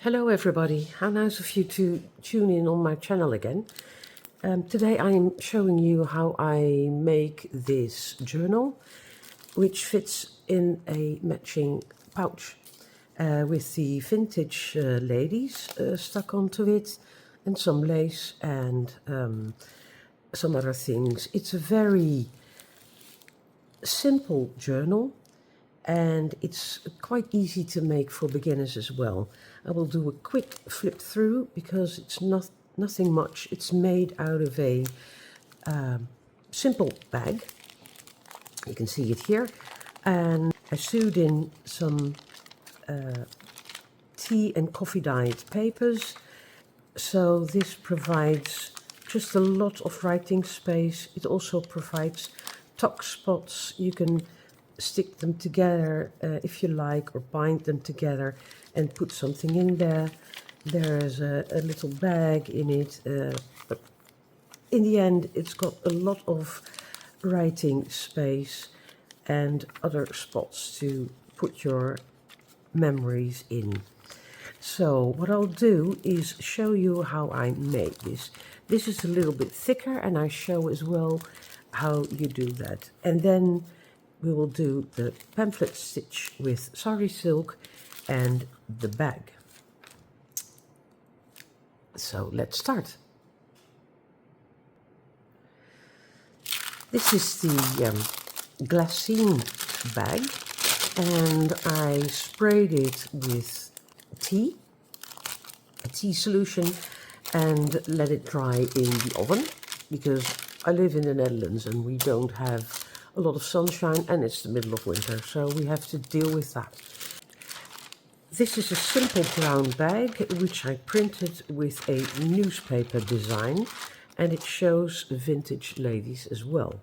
Hello everybody, how nice of you to tune in on my channel again. Today I'm showing you how I make this journal, which fits in a matching pouch with the vintage ladies stuck onto it, and some lace and some other things. It's a very simple journal, and it's quite easy to make for beginners as well. I will do a quick flip through because it's nothing much. It's made out of a simple bag. You can see it here, and I sewed in some tea and coffee dyed papers, so this provides just a lot of writing space. It also provides tuck spots. You can stick them together if you like, or bind them together and put something in there. There's a little bag in it, but in the end it's got a lot of writing space and other spots to put your memories in. So what I'll do is show you how I made this. This is a little bit thicker, and I show as well how you do that. And then we will do the pamphlet stitch with Sari silk and the bag. So let's start. This is the glassine bag, and I sprayed it with a tea solution, and let it dry in the oven, because I live in the Netherlands and we don't have a lot of sunshine, and it's the middle of winter, so we have to deal with that. This is a simple brown bag which I printed with a newspaper design, and it shows vintage ladies as well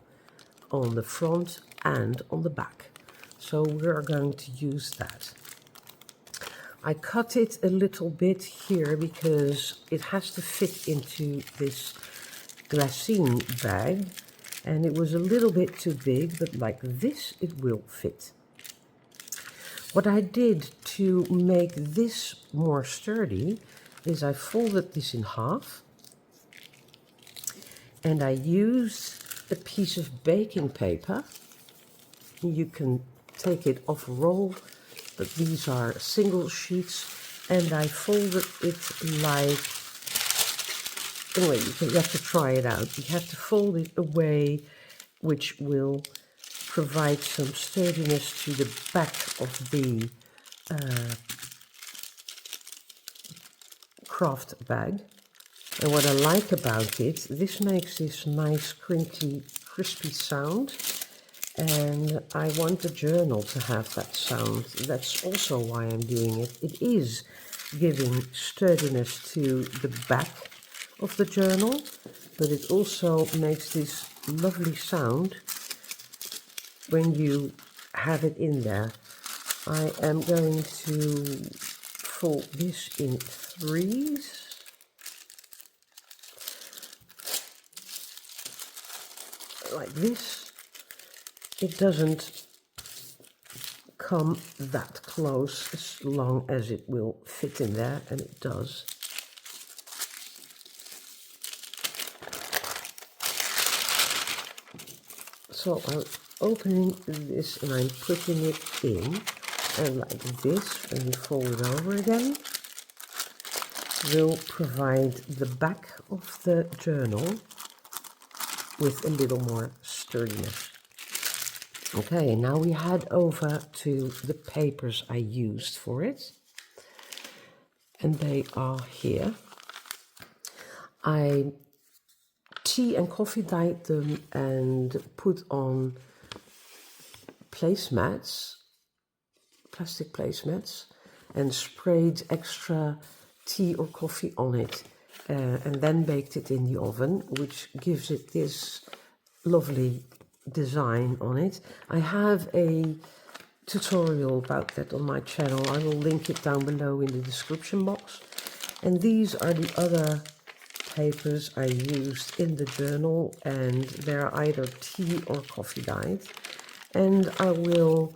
on the front and on the back. So we're going to use that. I cut it a little bit here because it has to fit into this glassine bag, and it was a little bit too big, but like this it will fit. What I did to make this more sturdy is I folded this in half, and I used a piece of baking paper. You can take it off a roll, but these are single sheets, and I folded it like, anyway, you have to try it out. You have to fold it away, which will provide some sturdiness to the back of the craft bag. And what I like about it, this makes this nice crinkly, crispy sound, and I want the journal to have that sound. That's also why I'm doing it. It is giving sturdiness to the back of the journal, but it also makes this lovely sound when you have it in there. I am going to fold this in threes. Like this. It doesn't come that close as long as it will fit in there, and it does. So I'm opening this and I'm putting it in, and like this, when you fold it over again, will provide the back of the journal with a little more sturdiness. Okay, now we head over to the papers I used for it, and they are here. I tea and coffee dyed them and put on placemats, plastic placemats, and sprayed extra tea or coffee on it, and then baked it in the oven, which gives it this lovely design on it. I have a tutorial about that on my channel. I will link it down below in the description box. And these are the other papers I used in the journal, and they're either tea or coffee dyed, and I will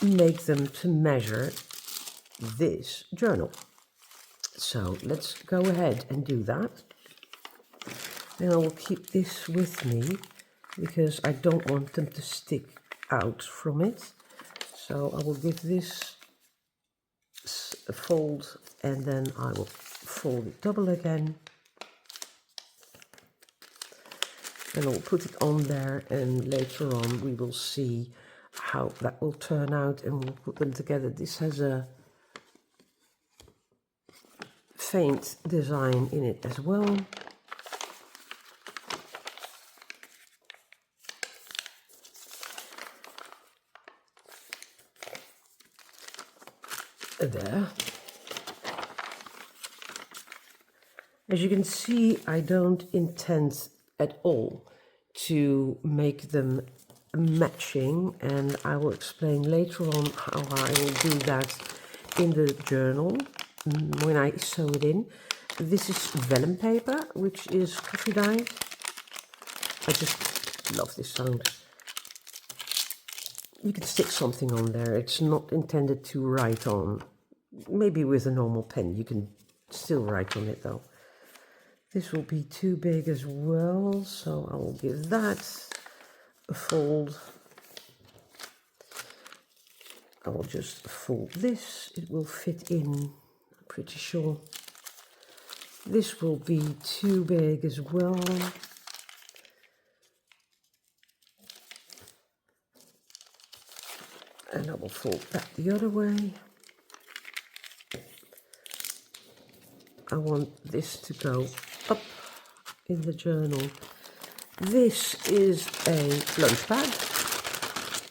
make them to measure this journal. So let's go ahead and do that. And I will keep this with me because I don't want them to stick out from it. So I will give this a fold and then I will fold it double again. And I'll put it on there, and later on we will see how that will turn out and we'll put them together. This has a faint design in it as well. There. As you can see, I don't intend at all to make them matching, and I will explain later on how I will do that in the journal when I sew it in. This is vellum paper, which is coffee dyed. I just love this sound. You can stick something on there. It's not intended to write on. Maybe with a normal pen you can still write on it though. This will be too big as well, so I will give that a fold. I will just fold this. It will fit in, I'm pretty sure. This will be too big as well. And I will fold that the other way. I want this to go up in the journal. This is a lunch bag,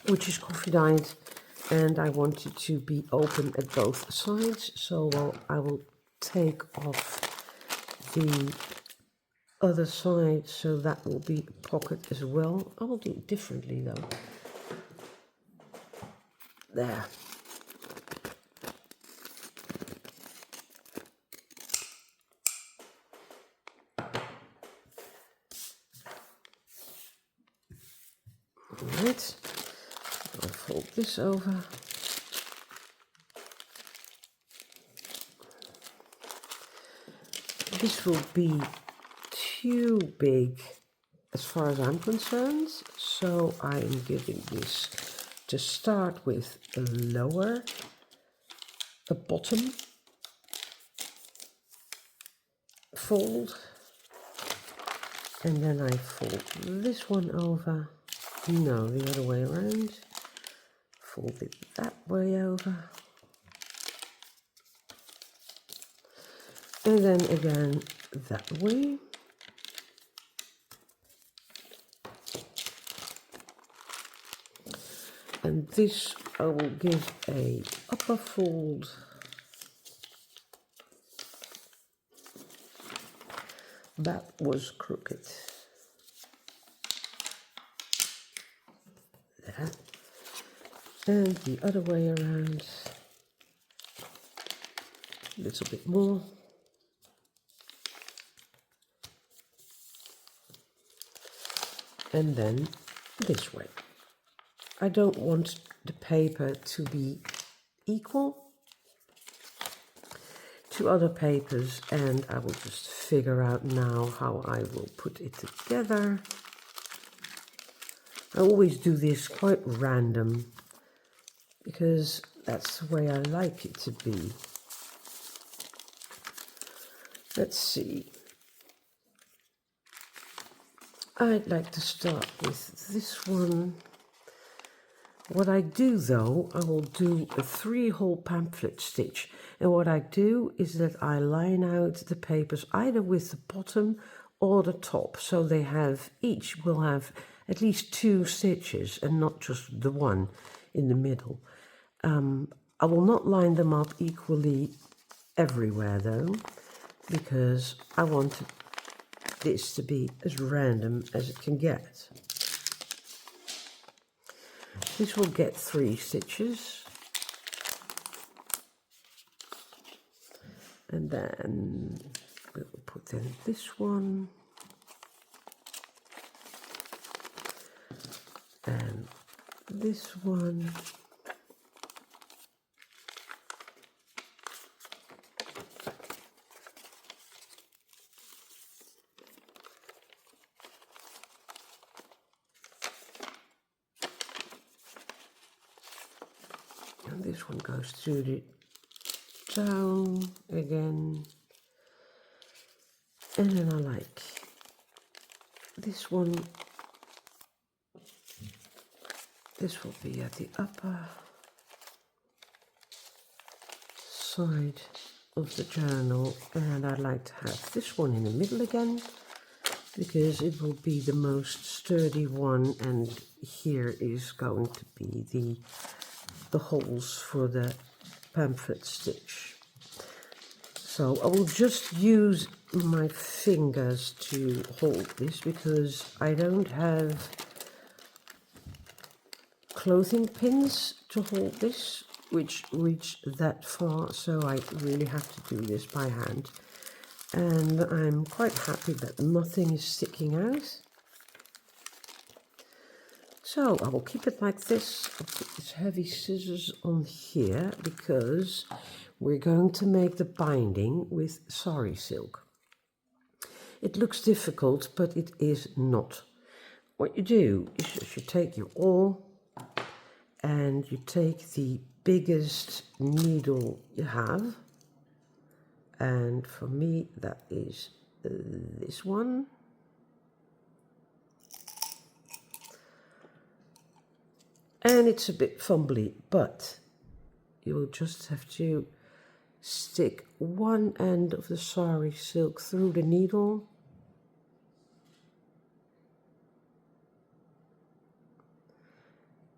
which is coffee dyed, and I want it to be open at both sides. So I will take off the other side, so that will be a pocket as well. I will do it differently though. There. Alright, I'll fold this over. This will be too big as far as I'm concerned, so I'm giving this to start with a lower, a bottom fold, and then I fold this one over. No, the other way around. Fold it that way over. And then again that way. And this I will give a upper fold. That was crooked. There. And the other way around. A little bit more. And then this way. I don't want the paper to be equal to other papers, and I will just figure out now how I will put it together. I always do this quite random because that's the way I like it to be. Let's see. I'd like to start with this one. What I do though, I will do a 3-hole pamphlet stitch. And what I do is that I line out the papers either with the bottom or the top. So they have, each will have at least 2 stitches and not just the one in the middle. I will not line them up equally everywhere though, because I want this to be as random as it can get. This will get 3 stitches. And then we will put in this one. And this one. And this one goes to the down again. And then I like this one. This will be at the upper side of the journal, and I'd like to have this one in the middle again because it will be the most sturdy one, and here is going to be the holes for the pamphlet stitch. So I will just use my fingers to hold this because I don't have clothing pins to hold this which reach that far, so I really have to do this by hand. And I'm quite happy that nothing is sticking out. So I will keep it like this. I'll put these heavy scissors on here because we're going to make the binding with Sari silk. It looks difficult, but it is not. What you do is you take your awl and you take the biggest needle you have, and for me that is this one. And it's a bit fumbly, but you'll just have to stick one end of the Sari silk through the needle.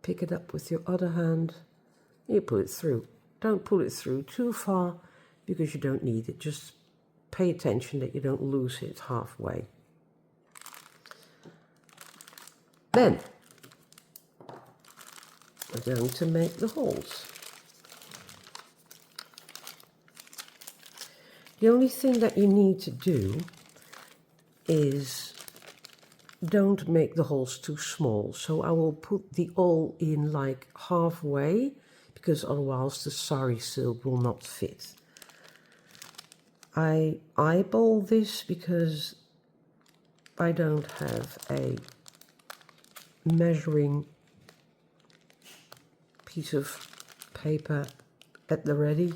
Pick it up with your other hand. You pull it through. Don't pull it through too far because you don't need it. Just pay attention that you don't lose it halfway. Then we're going to make the holes. The only thing that you need to do is don't make the holes too small. So I will put the awl in like halfway because otherwise the Sari silk will not fit. I eyeball this because I don't have a measuring piece of paper at the ready,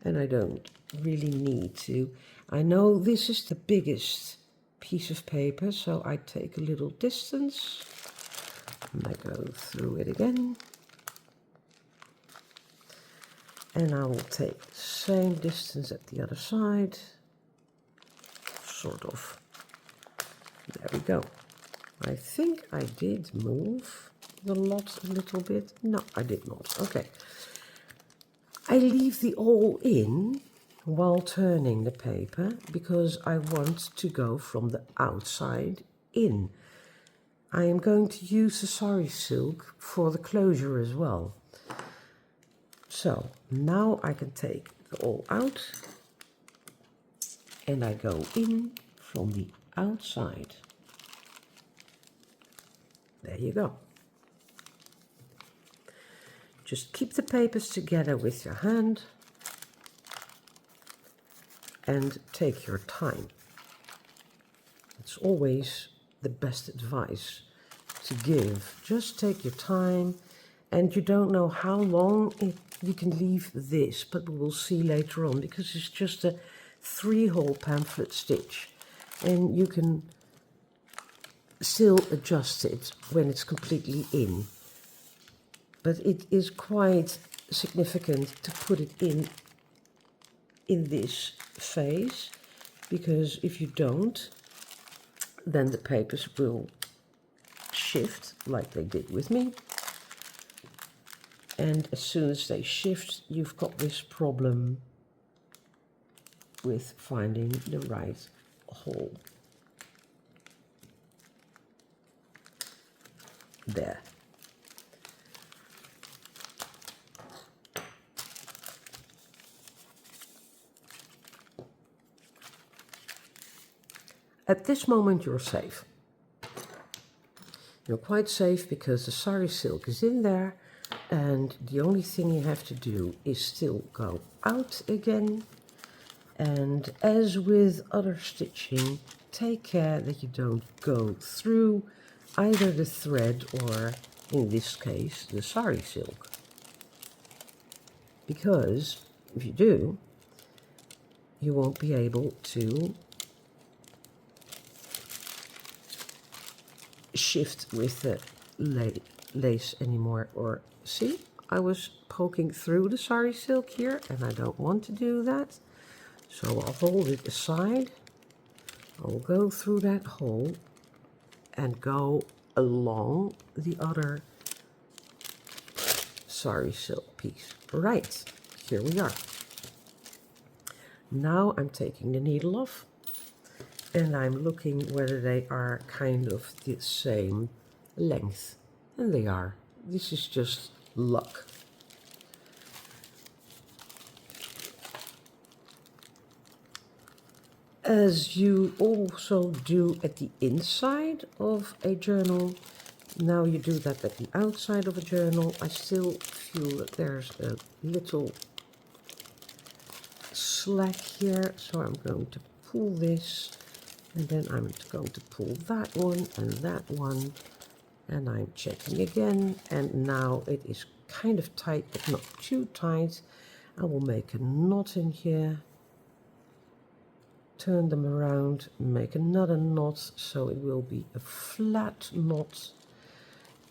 and I don't really need to. I know this is the biggest piece of paper, so I take a little distance and I go through it again, and I will take the same distance at the other side, sort of. There we go. I think I did move the lot a little bit. No, I did not. Okay. I leave the awl in while turning the paper because I want to go from the outside in. I am going to use the Sari silk for the closure as well. So now I can take the awl out and I go in from the outside. There you go. Just keep the papers together with your hand and take your time. It's always the best advice to give. Just take your time, and you don't know how long you can leave this, but we will see later on because it's just a 3-hole pamphlet stitch, and you can still adjust it when it's completely in. But it is quite significant to put it in this phase, because if you don't, then the papers will shift like they did with me. And as soon as they shift, you've got this problem with finding the right hole. There. At this moment you're safe. You're quite safe because the Sari silk is in there, and the only thing you have to do is still go out again. And as with other stitching, take care that you don't go through either the thread or, in this case, the Sari silk. because if you do, you won't be able to shift with the lace anymore. Or see, I was poking through the sari silk here and I don't want to do that. So I'll hold it aside. I'll go through that hole and go along the other sari silk piece. Right, here we are. Now I'm taking the needle off and I'm looking whether they are kind of the same length. And they are. This is just luck. As you also do at the inside of a journal, now you do that at the outside of a journal. I still feel that there's a little slack here, so I'm going to pull this, and then I'm going to pull that one and that one, and I'm checking again, and now it is kind of tight but not too tight. I will make a knot in here, turn them around, make another knot, so it will be a flat knot.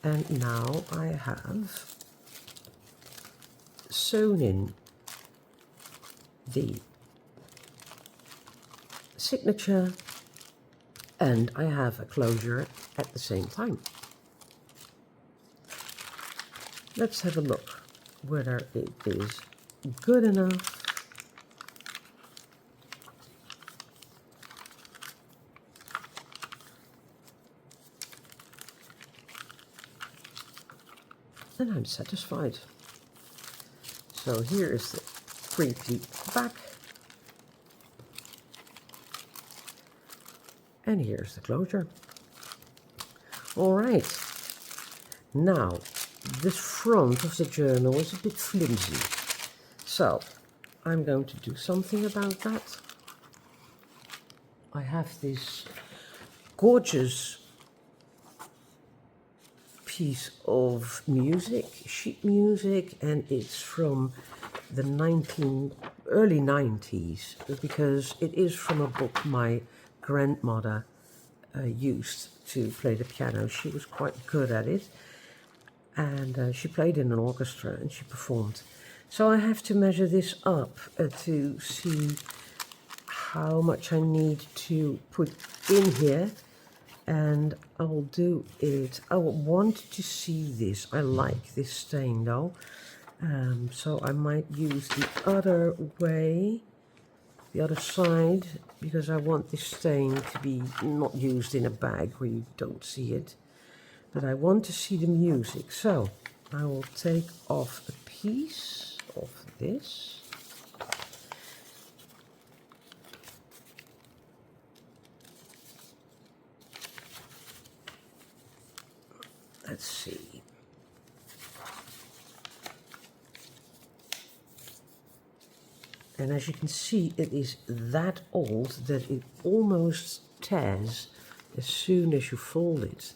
And now I have sewn in the signature and I have a closure at the same time. Let's have a look whether it is good enough. And I'm satisfied. So here is the pretty back. And here's the closure. All right. Now, this front of the journal is a bit flimsy. So, I'm going to do something about that. I have this gorgeous piece of music, sheet music, and it's from the early 90s, because it is from a book my grandmother used to play the piano. She was quite good at it, and she played in an orchestra and she performed. So I have to measure this up to see how much I need to put in here. And I will do it. I want to see this. I like this stain though. So I might use the other way, the other side, because I want this stain to be not used in a bag where you don't see it. But I want to see the music. So I will take off a piece of this. Let's see. And as you can see, it is that old that it almost tears as soon as you fold it.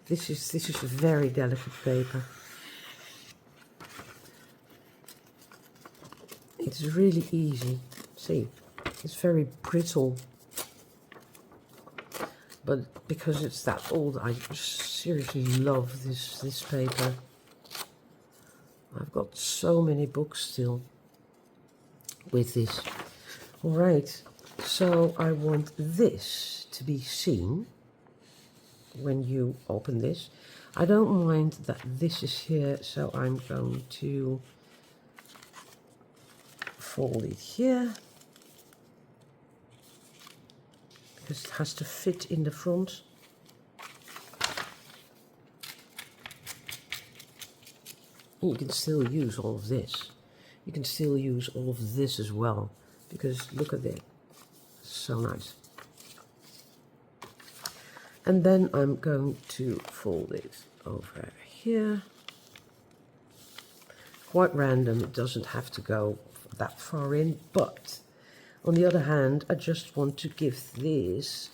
This is a very delicate paper. It's really easy. See, it's very brittle. But because it's that old, I seriously love this paper. I've got so many books still with this. All right, so I want this to be seen when you open this. I don't mind that this is here, so I'm going to fold it here, because it has to fit in the front. And you can still use all of this. You can still use all of this as well, because look at it, so nice. And then I'm going to fold it over here. Quite random, it doesn't have to go that far in, but on the other hand, I just want to give this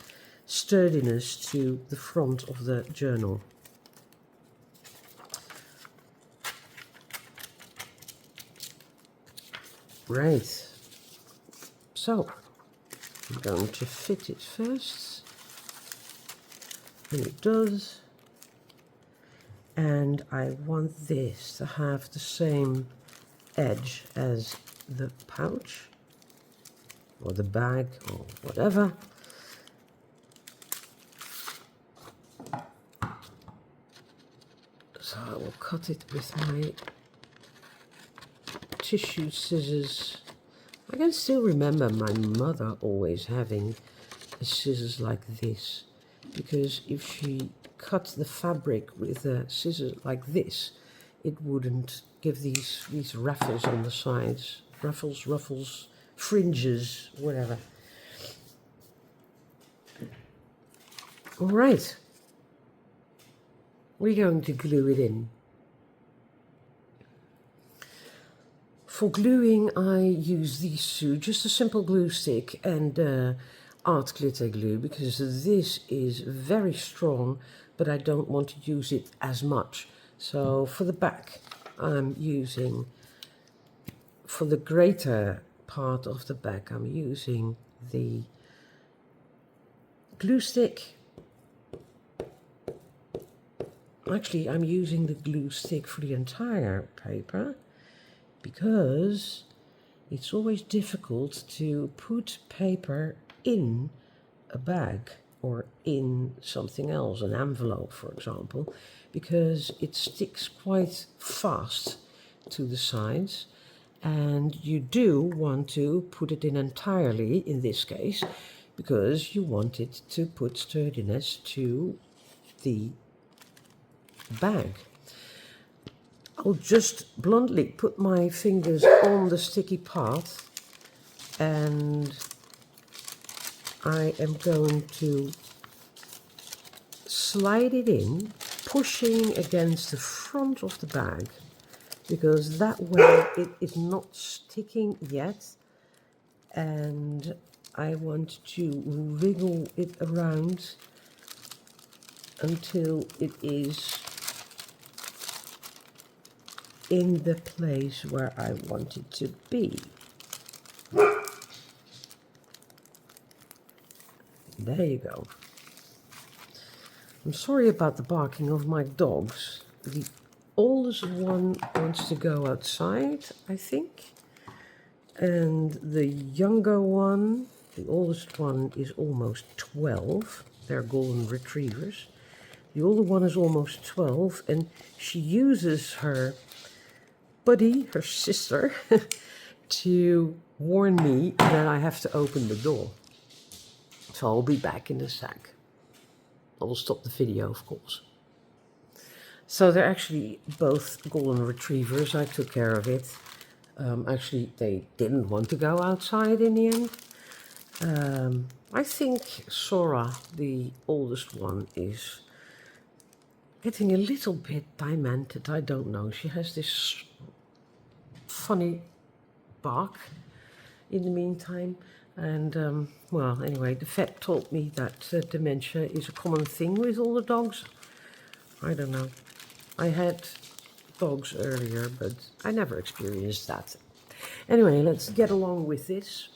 sturdiness to the front of the journal. Right, so I'm going to fit it first, and it does. And I want this to have the same edge as the pouch or the bag or whatever. So I will cut it with my tissue scissors. I can still remember my mother always having a scissors like this, because if she cut the fabric with a scissors like this, it wouldn't give these ruffles on the sides. Ruffles, fringes, whatever. All right. We're going to glue it in. For gluing, I use these two, just a simple glue stick and art glitter glue, because this is very strong, but I don't want to use it as much. So for the back, I'm using, for the greater part of the back, I'm using the glue stick. Actually, I'm using the glue stick for the entire paper, because it's always difficult to put paper in a bag or in something else, an envelope for example, because it sticks quite fast to the sides, and you do want to put it in entirely in this case, because you want it to put sturdiness to the bag. I'll just bluntly put my fingers on the sticky part, and I am going to slide it in, pushing against the front of the bag, because that way it is not sticking yet, and I want to wriggle it around until it is in the place where I want it to be. There you go. I'm sorry about the barking of my dogs. The oldest one wants to go outside, I think. And the younger one, the oldest one, is almost 12. They're golden retrievers. The older one is almost 12, and she uses her buddy, her sister, to warn me that I have to open the door. So I'll be back in a sec. I will stop the video, of course. So they're actually both golden retrievers. I took care of it. Actually, they didn't want to go outside in the end. I think Sora, the oldest one, is getting a little bit demented. I don't know. She has this funny bark in the meantime. And, well, anyway, the vet told me that dementia is a common thing with all the dogs. I don't know. I had dogs earlier, but I never experienced that. Anyway, let's get along with this.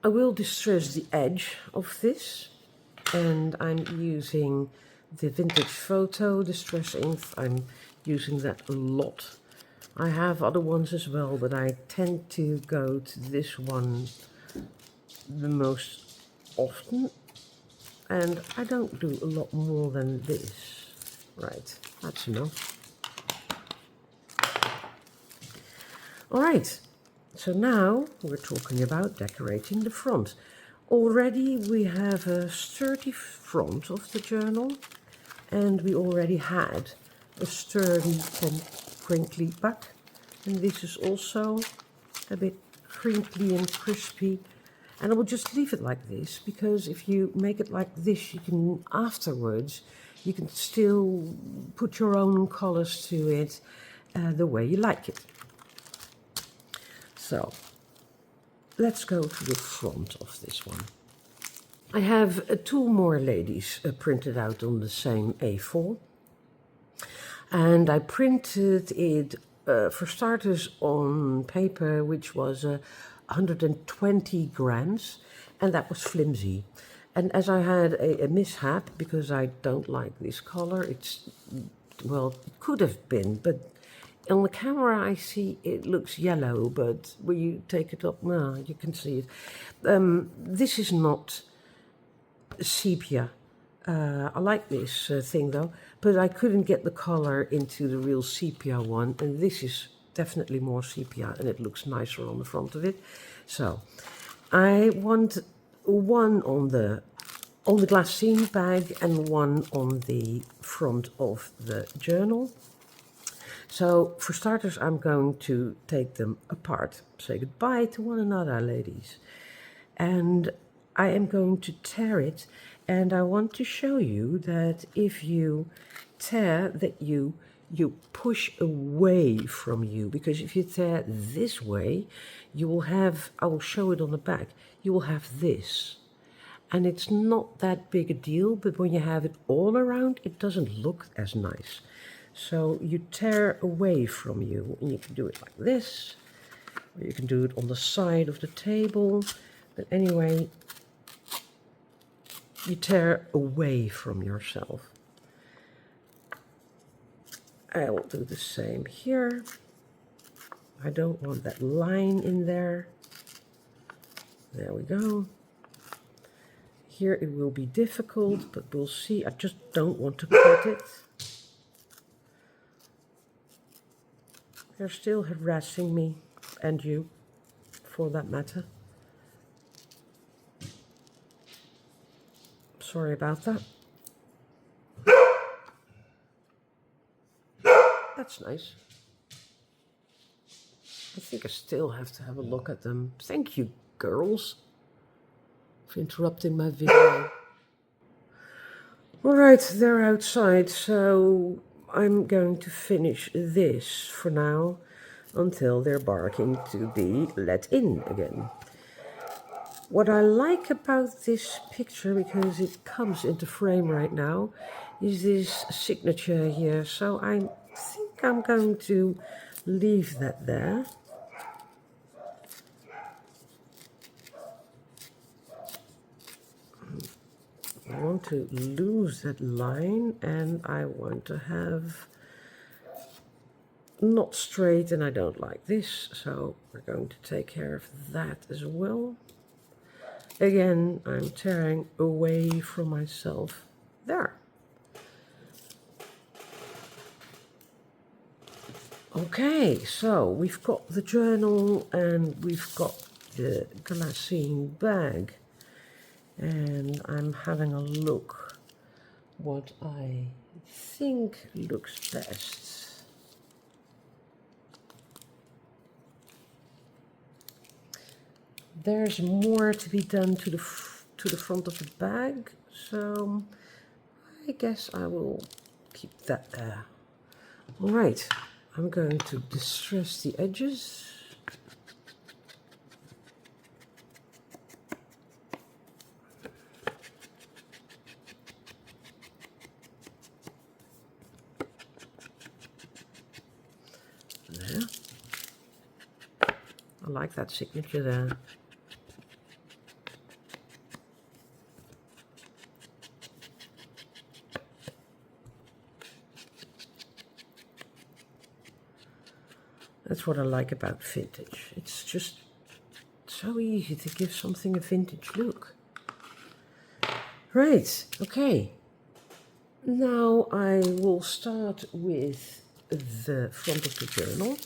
I will distress the edge of this, and I'm using the Vintage Photo Distress ink. I'm using that a lot. I have other ones as well, but I tend to go to this one the most often, and I don't do a lot more than this. Right, that's enough. All right, so now we're talking about decorating the front. Already we have a sturdy front of the journal, and we already had a sturdy and crinkly back, and this is also a bit crinkly and crispy, and I will just leave it like this, because if you make it like this, you can afterwards, you can still put your own colors to it the way you like it. So let's go to the front of this one. I have two more ladies printed out on the same A4. And I printed it for starters, on paper, which was 120 grams, and that was flimsy. And as I had a mishap, because I don't like this color, it's, well, it could have been, but on the camera I see it looks yellow, but when you take it up, no, you can see it. This is not sepia. I like this thing though, but I couldn't get the color into the real sepia one, and this is definitely more sepia and it looks nicer on the front of it. So I want one on the glassine bag and one on the front of the journal. So for starters, I'm going to take them apart. Say goodbye to one another, ladies. And I am going to tear it, and I want to show you that if you tear, that you push away from you, because if you tear this way, you will have, I will show it on the back, you will have this. And it's not that big a deal, but when you have it all around, it doesn't look as nice. So you tear away from you, and you can do it like this, or you can do it on the side of the table. But anyway, you tear away from yourself. I will do the same here. I don't want that line in there. There we go. Here it will be difficult, but we'll see. I just don't want to cut it. They're still harassing me, and you, for that matter. Sorry about that. That's nice. I think I still have to have a look at them. Thank you, girls, for interrupting my video. Alright, they're outside, so I'm going to finish this for now until they're barking to be let in again. What I like about this picture, because it comes into frame right now, is this signature here. So I think I'm going to leave that there. I want to lose that line, and I want to have not straight, and I don't like this, so we're going to take care of that as well. Again, I'm tearing away from myself there. Okay, so we've got the journal and we've got the glassine bag, and I'm having a look what I think looks best. There's more to be done to the front of the bag, so I guess I will keep that there. All right, I'm going to distress the edges. There. I like that signature there. That's what I like about vintage. It's just so easy to give something a vintage look. Right, okay. Now I will start with the front of the journal.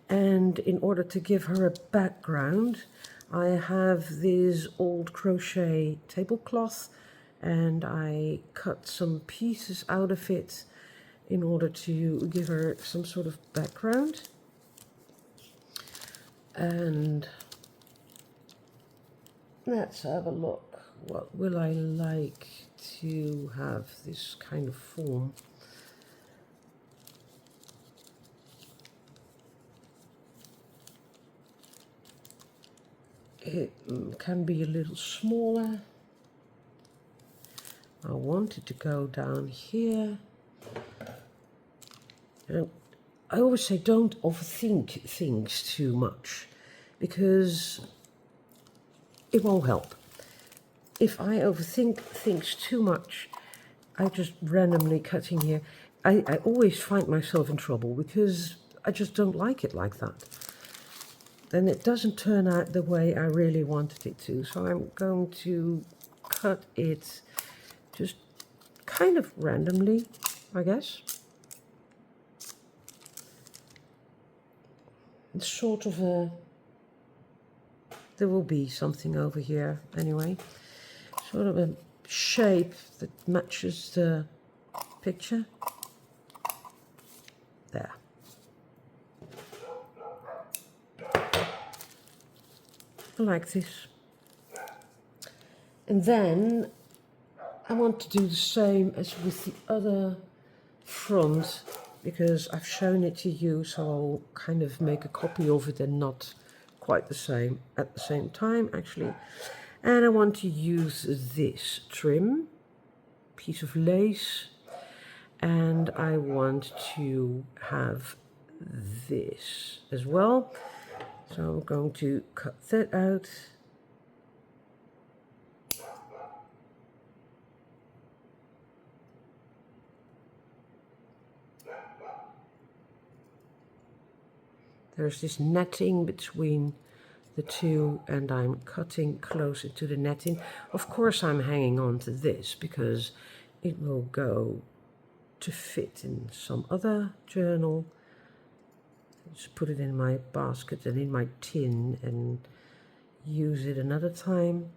And in order to give her a background, I have this old crochet tablecloth, and I cut some pieces out of it in order to give her some sort of background. And let's have a look. What will I like to have this kind of form? It can be a little smaller. I want it to go down here. And I always say don't overthink things too much, because it won't help. If I overthink things too much, I just randomly cutting here, I always find myself in trouble because I just don't like it like that. Then it doesn't turn out the way I really wanted it to. So I'm going to cut it just kind of randomly, I guess. It's sort of a, there will be something over here anyway. Sort of a shape that matches the picture. There. Like this. And then I want to do the same as with the other front, because I've shown it to you, so I'll kind of make a copy of it and not quite the same at the same time actually. And I want to use this trim piece of lace, and I want to have this as well. So I'm going to cut that out. There's this netting between the two, and I'm cutting closer to the netting. Of course I'm hanging on to this because it will go to fit in some other journal. Just put it in my basket and in my tin and use it another time.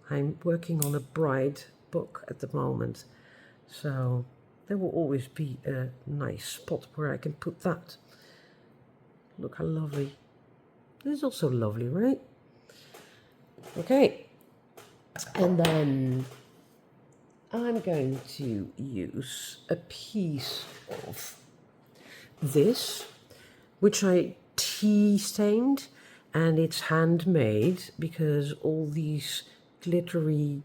I'm working on a bride book at the moment, so there will always be a nice spot where I can put that. Look how lovely. This is also lovely, right? Okay, and then I'm going to use a piece of this, which I tea stained, and it's handmade because all these glittery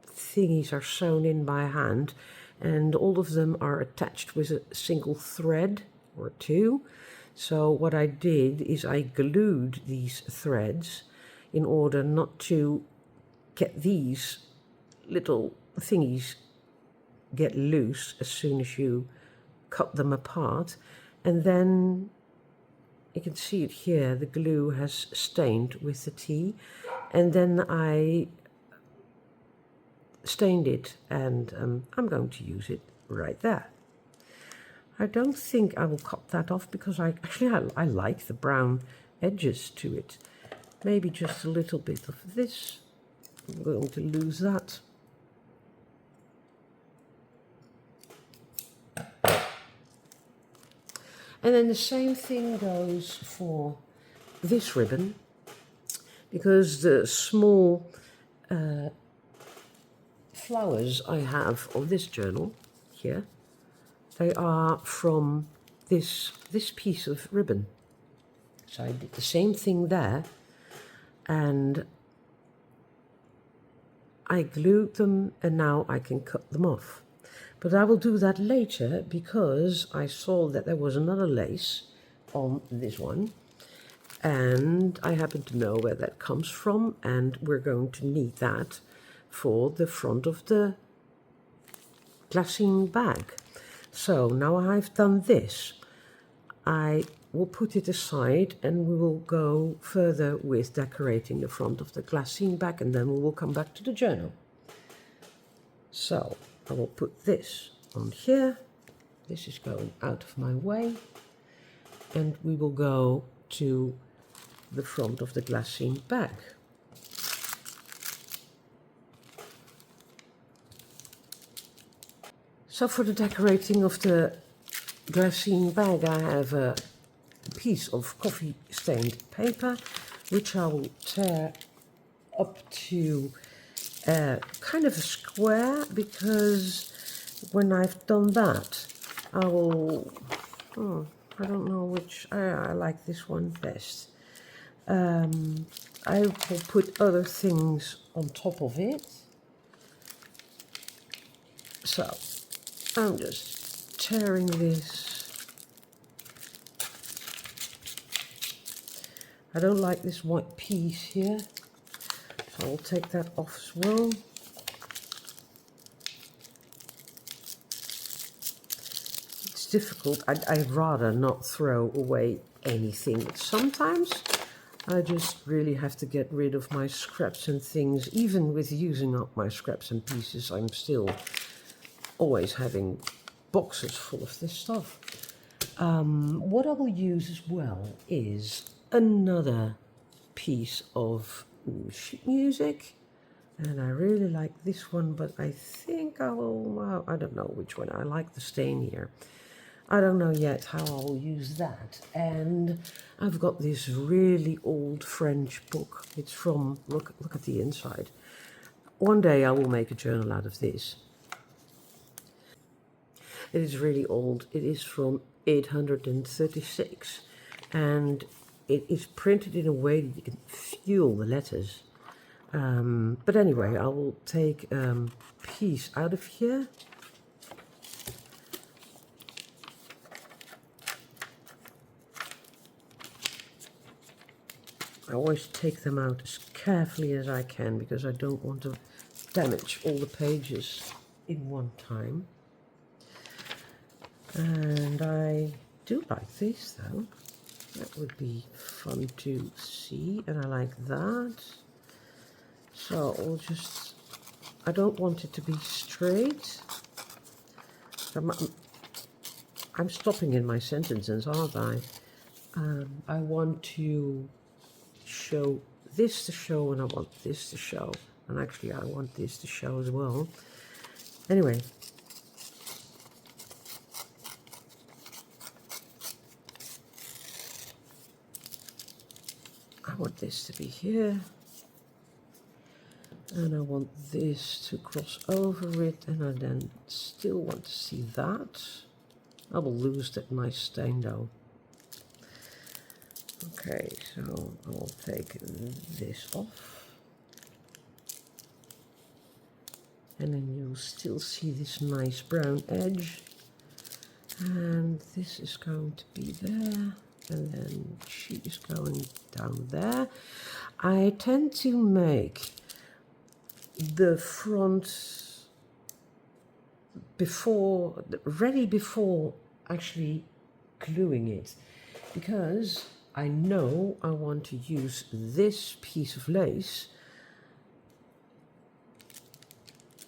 thingies are sewn in by hand, and all of them are attached with a single thread or two. So what I did is I glued these threads in order not to get these little thingies get loose as soon as you cut them apart. And then you can see it here, the glue has stained with the tea, and then I stained it, and I'm going to use it right there. I don't think I will cut that off because I like the brown edges to it. Maybe just a little bit of this. I'm going to lose that. And then the same thing goes for this ribbon, because the small flowers I have on this journal here, they are from this piece of ribbon. So I did the same thing there, and I glued them, and now I can cut them off. But I will do that later because I saw that there was another lace on this one, and I happen to know where that comes from, and we're going to need that for the front of the glassine bag. So now I've done this, I will put it aside and we will go further with decorating the front of the glassine bag, and then we will come back to the journal. So I will put this on here. This is going out of my way, and we will go to the front of the glassine bag. So for the decorating of the glassine bag, I have a piece of coffee stained paper, which I will tear up to kind of a square, because when I've done that, I will, I don't know which, I like this one best. I will put other things on top of it. So I'm just tearing this I don't like this white piece here, so I'll take that off as well. It's difficult. I'd rather not throw away anything, but sometimes I just really have to get rid of my scraps and things. Even with using up my scraps and pieces, I'm still always having boxes full of this stuff. What I will use as well is another piece of sheet music, and I really like this one, but I think I will, I don't know which one. I like the stain here. I don't know yet how I will use that. And I've got this really old French book. It's from, look at the inside. One day I will make a journal out of this. It is really old. It is from 836, and it is printed in a way that you can feel the letters. But anyway, I will take a piece out of here. I always take them out as carefully as I can because I don't want to damage all the pages in one time. And I do like this though. That would be fun to see, and I like that. So I'll just, I don't want it to be straight. I'm stopping in my sentences, aren't I? I want to show this to show, and I want this to show. And actually I want this to show as well. Anyway. I want this to be here, and I want this to cross over it, and I then still want to see that. I will lose that nice stain though. Okay, so I'll take this off, and then you'll still see this nice brown edge, and this is going to be there. And then she is going down there. I tend to make the front ready before actually gluing it, because I know I want to use this piece of lace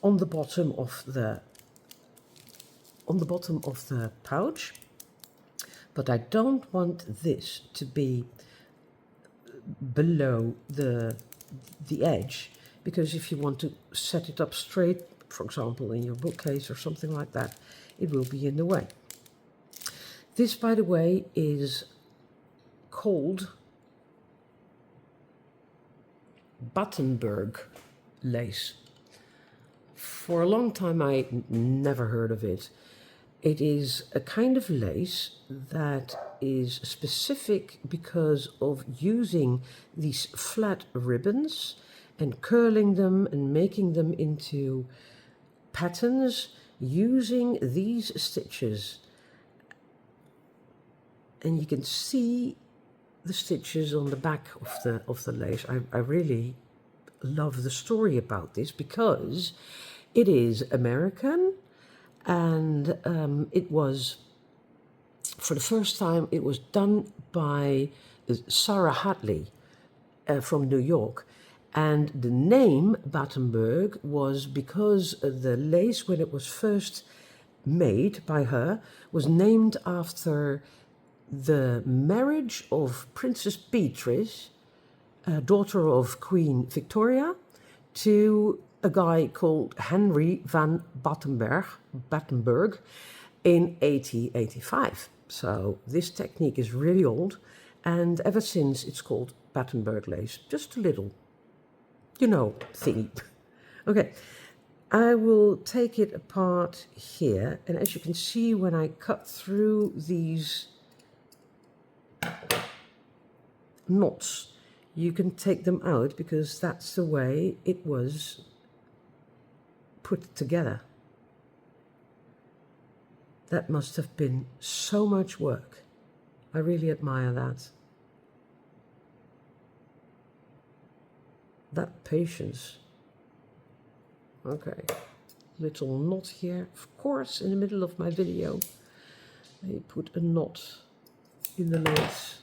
on the bottom of the pouch. But I don't want this to be below the edge, because if you want to set it up straight, for example, in your bookcase or something like that, it will be in the way. This, by the way, is called Battenberg lace. For a long time I never heard of it. It is a kind of lace that is specific because of using these flat ribbons and curling them and making them into patterns using these stitches. And you can see the stitches on the back of the lace. I really love the story about this because it is American. And it was, for the first time, it was done by Sarah Hadley from New York. And the name Battenberg was because the lace, when it was first made by her, was named after the marriage of Princess Beatrice, daughter of Queen Victoria, to a guy called Henry van Battenberg in 1885. So this technique is really old, and ever since it's called Battenberg lace. Just a little, thingy. Okay, I will take it apart here, and as you can see, when I cut through these knots, you can take them out because that's the way it was put together. That must have been so much work. I really admire that. That patience. Okay, little knot here. Of course, in the middle of my video, I put a knot in the lace.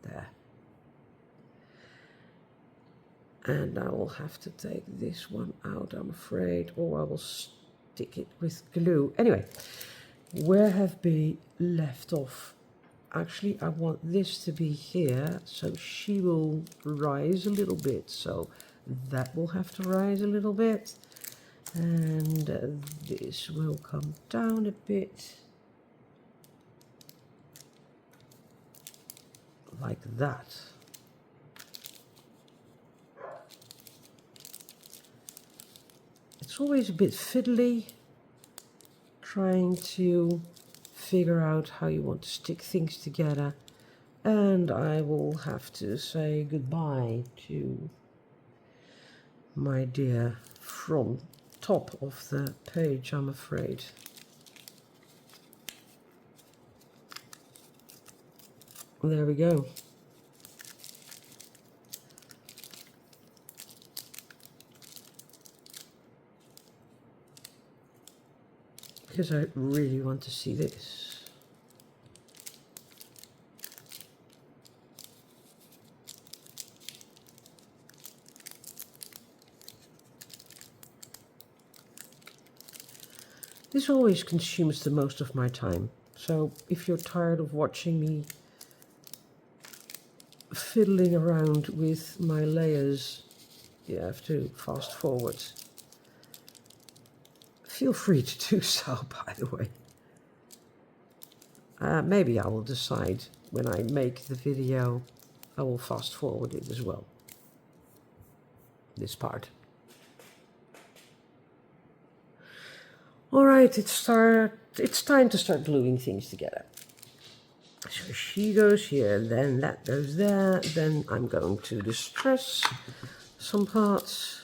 There. And I will have to take this one out, I'm afraid, or I will stick it with glue. Anyway, where have we left off? Actually, I want this to be here, so she will rise a little bit. So that will have to rise a little bit. And this will come down a bit. Like that. It's always a bit fiddly, trying to figure out how you want to stick things together. And I will have to say goodbye to my dear from top of the page, I'm afraid. There we go. Because I really want to see this. This always consumes the most of my time. So if you're tired of watching me fiddling around with my layers, you have to fast forward. Feel free to do so, by the way. Maybe I will decide when I make the video, I will fast forward it as well. This part. All right, it's time to start gluing things together. So she goes here, then that goes there, then I'm going to distress some parts.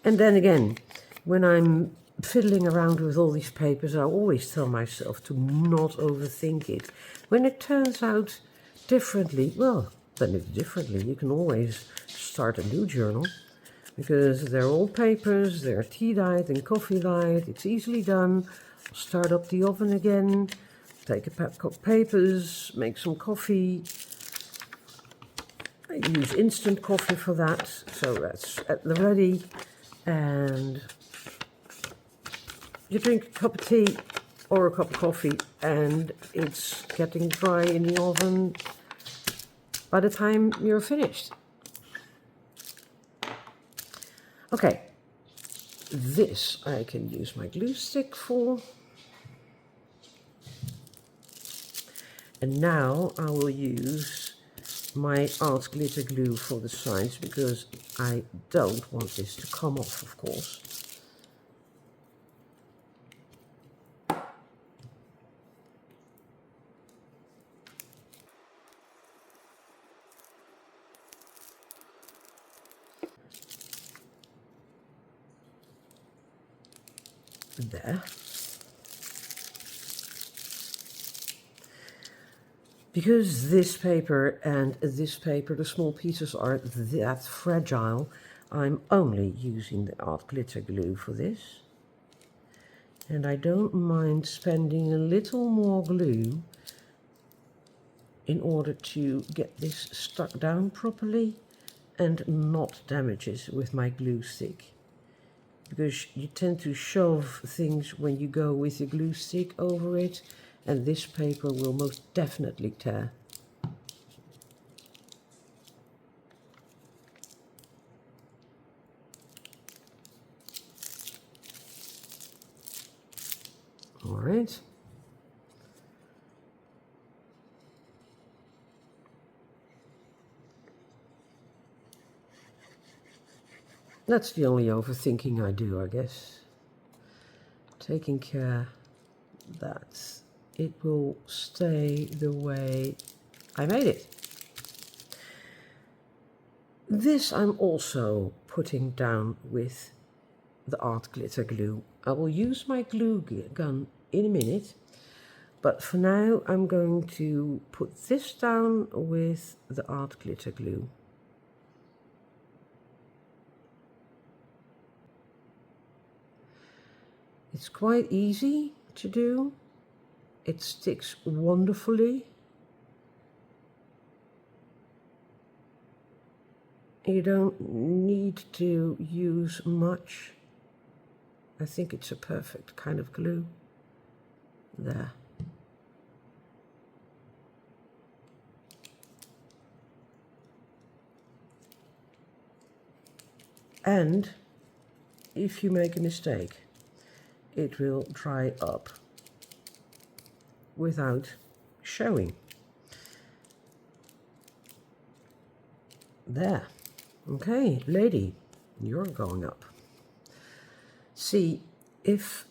And then again, when I'm fiddling around with all these papers, I always tell myself to not overthink it. When it turns out differently, well, then it's differently. You can always start a new journal, because they're old papers, they're tea-dyed and coffee-dyed, it's easily done. Start up the oven again, take a pack of papers, make some coffee. I use instant coffee for that, so that's at the ready. And you drink a cup of tea or a cup of coffee, and it's getting dry in the oven by the time you're finished. Okay, this I can use my glue stick for. And now I will use my art glitter glue for the sides, because I don't want this to come off, of course. There. Because this paper and this paper, the small pieces are that fragile, I'm only using the art glitter glue for this. And I don't mind spending a little more glue in order to get this stuck down properly and not damage it with my glue stick. Because you tend to shove things when you go with your glue stick over it, and this paper will most definitely tear. All right. That's the only overthinking I do, I guess. Taking care that it will stay the way I made it. This I'm also putting down with the art glitter glue. I will use my glue gun in a minute. But for now, I'm going to put this down with the art glitter glue. It's quite easy to do. It sticks wonderfully. You don't need to use much. I think it's a perfect kind of glue. There. And if you make a mistake, it will dry up without showing. There. Okay, lady, you're going up. See, if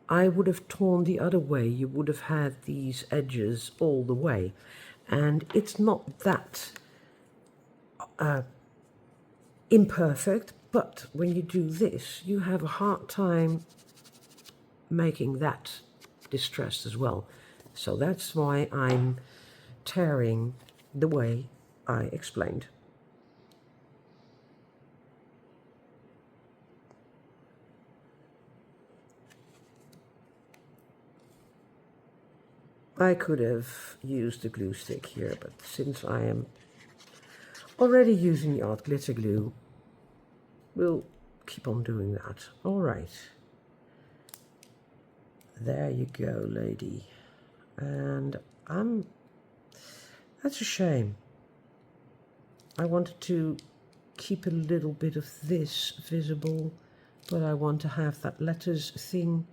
I would have torn the other way, you would have had these edges all the way. And it's not that imperfect, but when you do this, you have a hard time making that distressed as well. So that's why I'm tearing the way I explained. I could have used the glue stick here, but since I am already using the art glitter glue, we'll keep on doing that. All right. There you go, lady. And that's a shame. I wanted to keep a little bit of this visible, but I want to have that letters thing.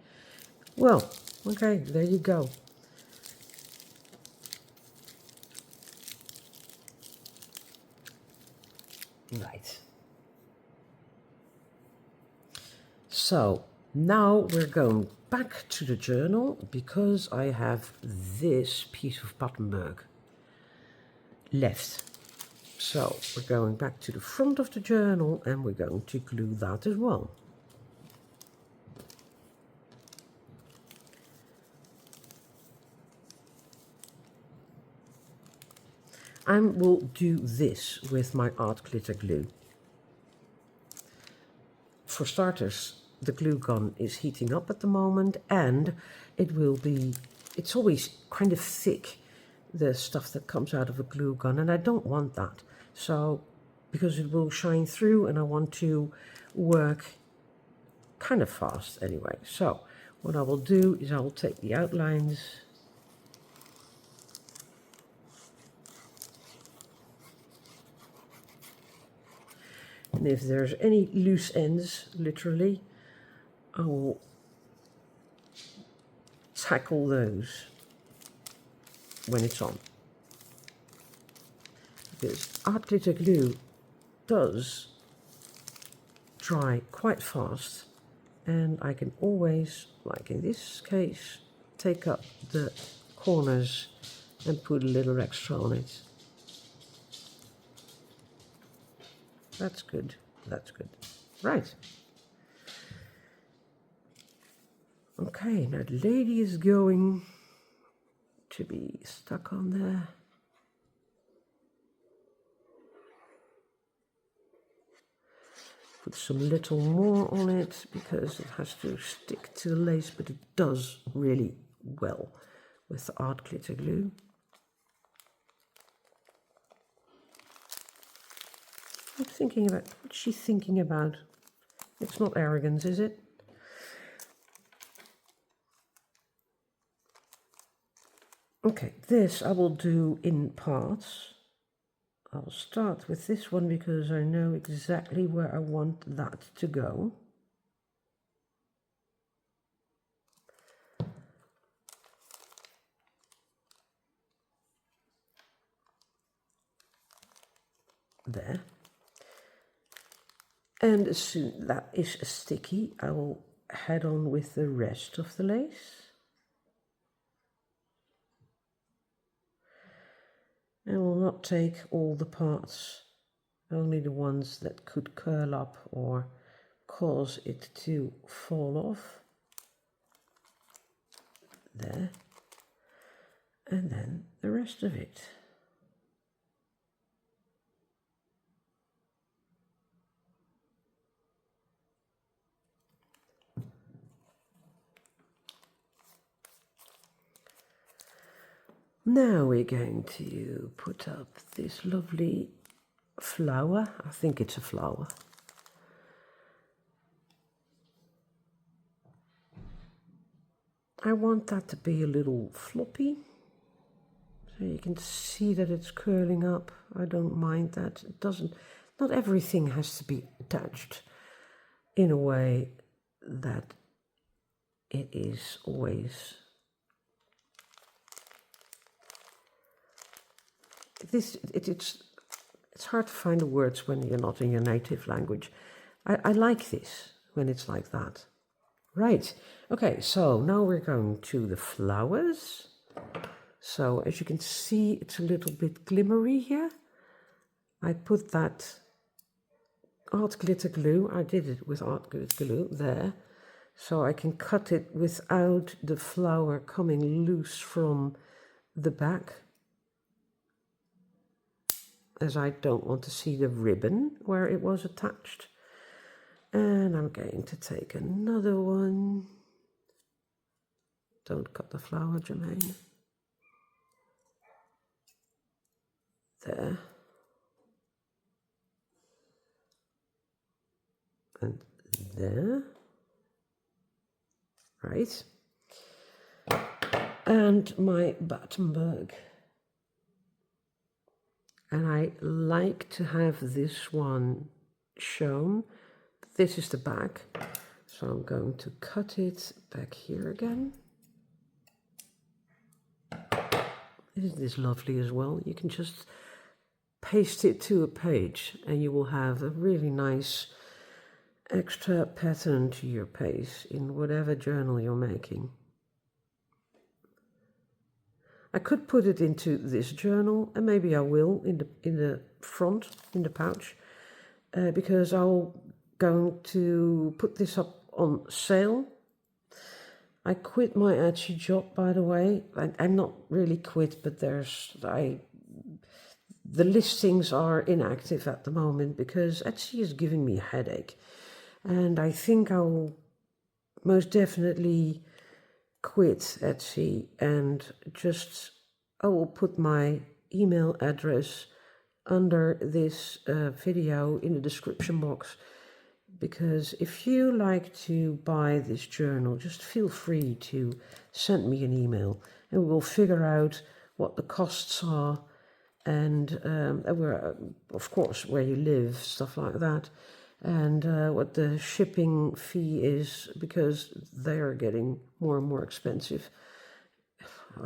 Well, okay, there you go. Right. So now we're going back to the journal because I have this piece of Papenburg left. So we're going back to the front of the journal and we're going to glue that as well. I will do this with my art glitter glue. For starters, the glue gun is heating up at the moment, and it's always kind of thick, the stuff that comes out of a glue gun, and I don't want that. So, because it will shine through and I want to work kind of fast anyway. So, what I will do is I will take the outlines and if there's any loose ends, literally, I will tackle those when it's on. Because art glitter glue does dry quite fast, and I can always, like in this case, take up the corners and put a little extra on it. That's good, that's good. Right. Okay, now the lady is going to be stuck on there. Put some little more on it because it has to stick to the lace, but it does really well with the art glitter glue. I'm thinking about, what's she thinking about? It's not arrogance, is it? Okay, this I will do in parts. I'll start with this one because I know exactly where I want that to go. There. And as soon that is sticky, I will head on with the rest of the lace. I will not take all the parts, only the ones that could curl up or cause it to fall off. there, and then the rest of it. Now we're going to put up this lovely flower. I think it's a flower. I want that to be a little floppy, so you can see that it's curling up. I don't mind that. It doesn't, not everything has to be attached in a way that it is always. It's hard to find the words when you're not in your native language. I like this when it's like that. Right, okay, so now we're going to the flowers. So as you can see, it's a little bit glimmery here. I put that art glitter glue, I did it with art glitter glue there, so I can cut it without the flower coming loose from the back, as I don't want to see the ribbon where it was attached. And I'm going to take another one. Don't cut the flower, Germaine. There. And there. Right. And my Battenberg. And I like to have this one shown. This is the back, so I'm going to cut it back here again. Isn't this lovely as well? You can just paste it to a page and you will have a really nice extra pattern to your page in whatever journal you're making. I could put it into this journal, and maybe I will in the front, in the pouch, because I'll going to put this up on sale. I quit my Etsy job, by the way. I'm not really quit, but the listings are inactive at the moment because Etsy is giving me a headache. And I think I'll most definitely quit Etsy and I will put my email address under this video in the description box. Because if you like to buy this journal, just feel free to send me an email and we'll figure out what the costs are and of course where you live, stuff like that, and what the shipping fee is, because they are getting more and more expensive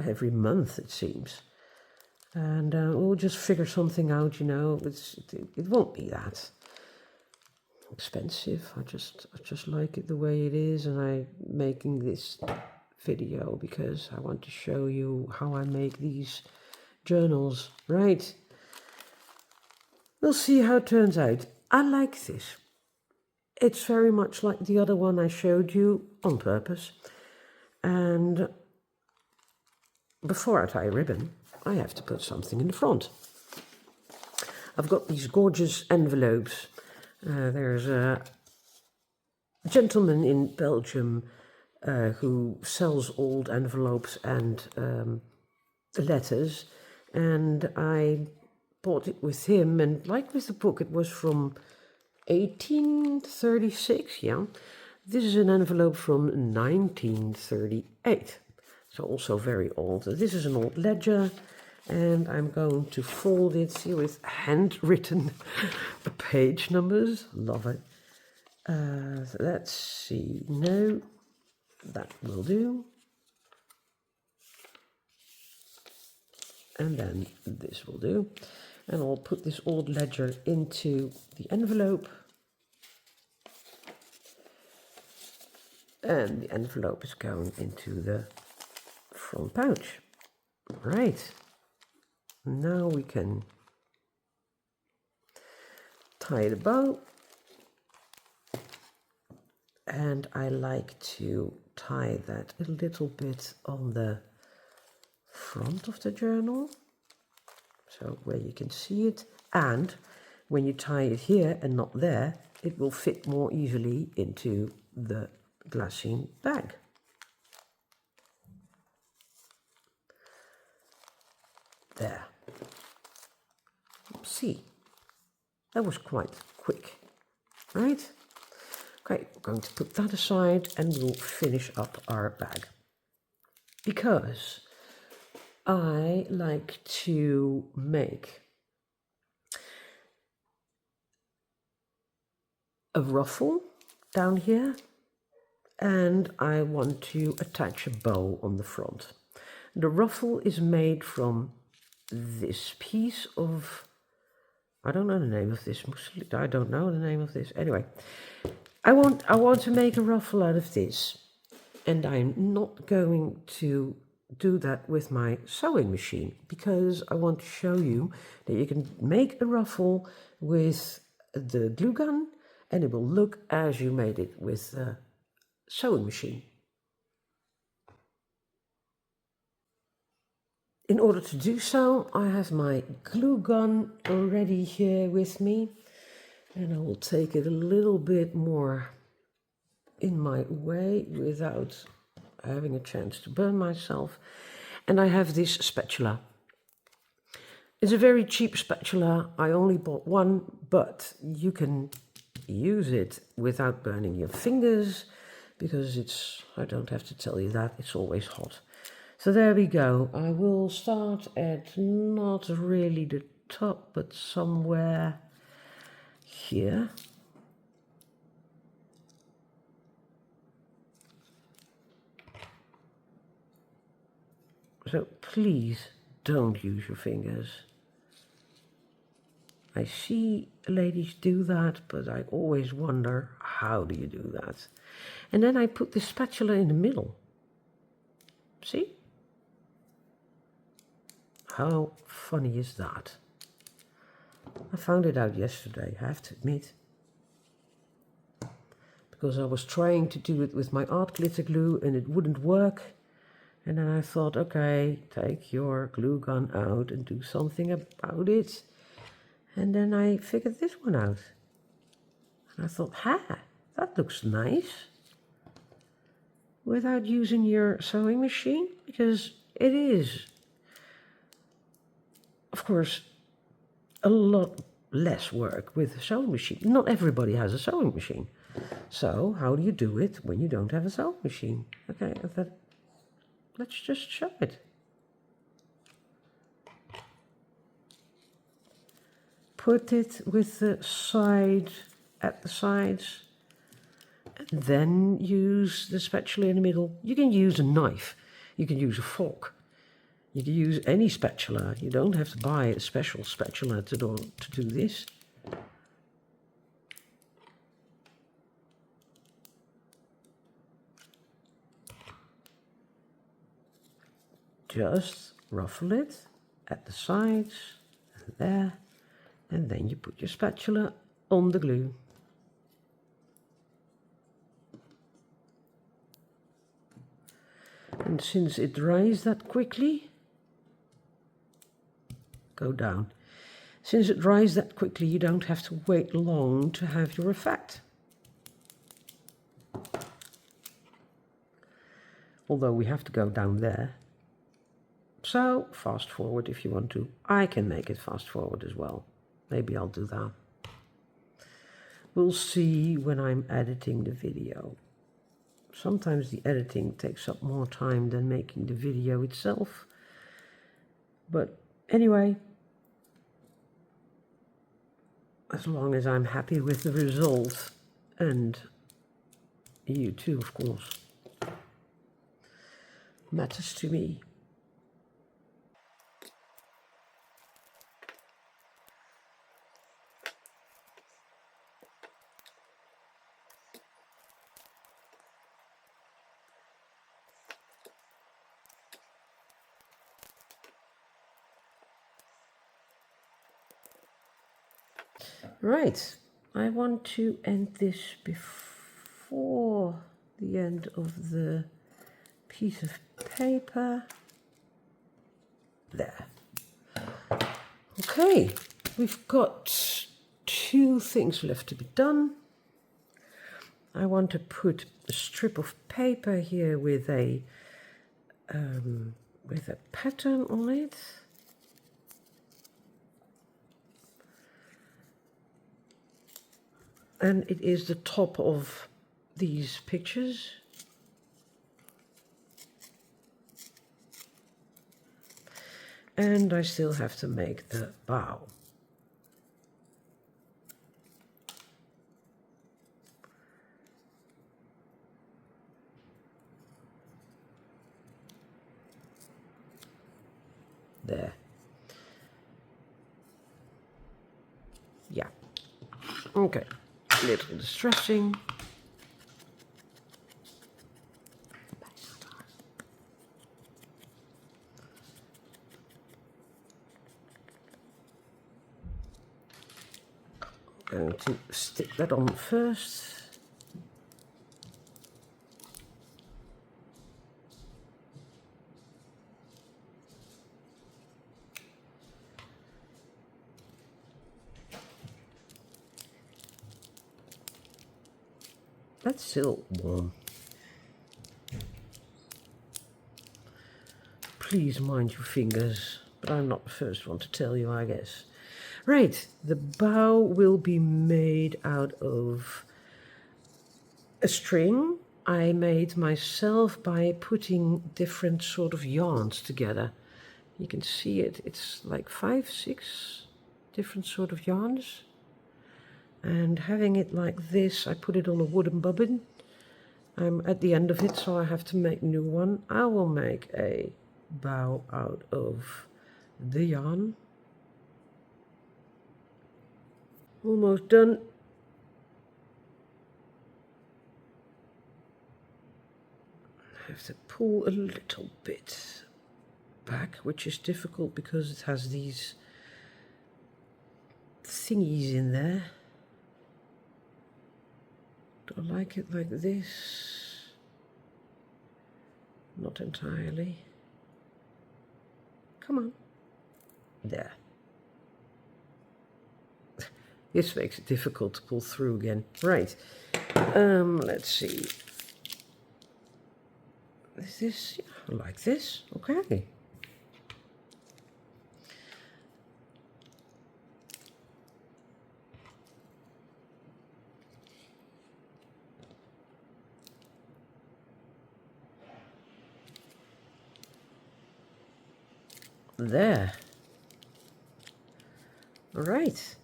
every month, it seems. And we'll just figure something out, you know. It won't be that expensive. I just like it the way it is, and I'm making this video because I want to show you how I make these journals. Right, we'll see how it turns out. I like this. It's very much like the other one I showed you on purpose. And before I tie a ribbon, I have to put something in the front. I've got these gorgeous envelopes. There's a gentleman in Belgium who sells old envelopes and letters, and I bought it with him, and like with the book, it was from 1836, yeah. This is an envelope from 1938, so also very old. This is an old ledger, and I'm going to fold it, see, with handwritten page numbers. Love it. Let's see. No, that will do. And then this will do. And I'll put this old ledger into the envelope. And the envelope is going into the front pouch. Right. Now we can tie the bow. And I like to tie that a little bit on the front of the journal, so where you can see it, and when you tie it here and not there, it will fit more easily into the glassine bag. There. See, that was quite quick, right? Okay, we're going to put that aside and we'll finish up our bag. Because I like to make a ruffle down here, and I want to attach a bow on the front. The ruffle is made from this piece of, I don't know the name of this, I don't know the name of this. Anyway, I want to make a ruffle out of this, and I'm not going to do that with my sewing machine, because I want to show you that you can make a ruffle with the glue gun and it will look as you made it with the sewing machine. In order to do so, I have my glue gun already here with me, and I will take it a little bit more in my way without having a chance to burn myself. And I have this spatula. It's a very cheap spatula. I only bought one, but you can use it without burning your fingers, because it's, I don't have to tell you that, it's always hot. So there we go. I will start at not really the top, but somewhere here. So please don't use your fingers. I see ladies do that, but I always wonder, how do you do that? And then I put the spatula in the middle. See? How funny is that? I found it out yesterday, I have to admit. Because I was trying to do it with my art glitter glue and it wouldn't work. And then I thought, okay, take your glue gun out and do something about it. And then I figured this one out. And I thought, that looks nice. Without using your sewing machine, because it is, of course, a lot less work with a sewing machine. Not everybody has a sewing machine. So how do you do it when you don't have a sewing machine? Okay, I thought, let's just show it. Put it with the side at the sides, and then use the spatula in the middle. You can use a knife, you can use a fork, you can use any spatula. You don't have to buy a special spatula to do this. Just ruffle it at the sides and there, and then you put your spatula on the glue. And since it dries that quickly, go down. Since it dries that quickly, you don't have to wait long to have your effect. Although we have to go down there. So fast forward if you want to. I can make it fast forward as well. Maybe I'll do that. We'll see when I'm editing the video. Sometimes the editing takes up more time than making the video itself. But anyway, as long as I'm happy with the result, and you too, of course, matters to me. Right, I want to end this before the end of the piece of paper. There. Okay, we've got 2 things left to be done. I want to put a strip of paper here with a pattern on it. And it is the top of these pictures. And I still have to make the bow. There. Yeah. Okay. A little distressing. I'm going to stick that on first. That's still warm. Please mind your fingers, but I'm not the first one to tell you, I guess. Right, the bow will be made out of a string I made myself by putting different sort of yarns together. You can see it, it's like 5, 6 different sort of yarns. And having it like this, I put it on a wooden bobbin. I'm at the end of it, so I have to make a new one. I will make a bow out of the yarn. Almost done. I have to pull a little bit back, which is difficult because it has these thingies in there. Do I like it like this? Not entirely. Come on. There. This makes it difficult to pull through again. Right. Let's see. Is this like this? Okay. There. All right.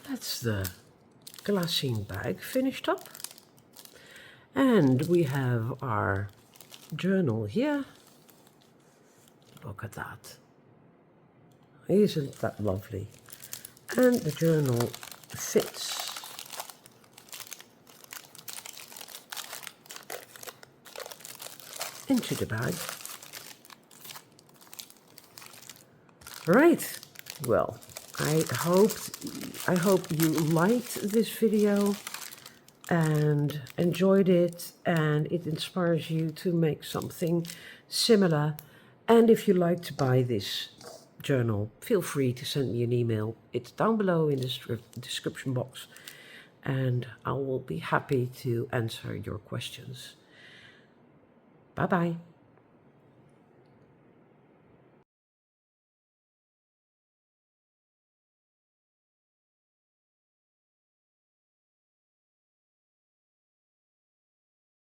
That's the glassine bag finished up. And we have our journal here. Look at that. Isn't that lovely? And the journal fits into the bag. Right. Well, I hope you liked this video and enjoyed it, and it inspires you to make something similar. And if you like to buy this journal, feel free to send me an email. It's down below in the description box, and I will be happy to answer your questions. Bye bye.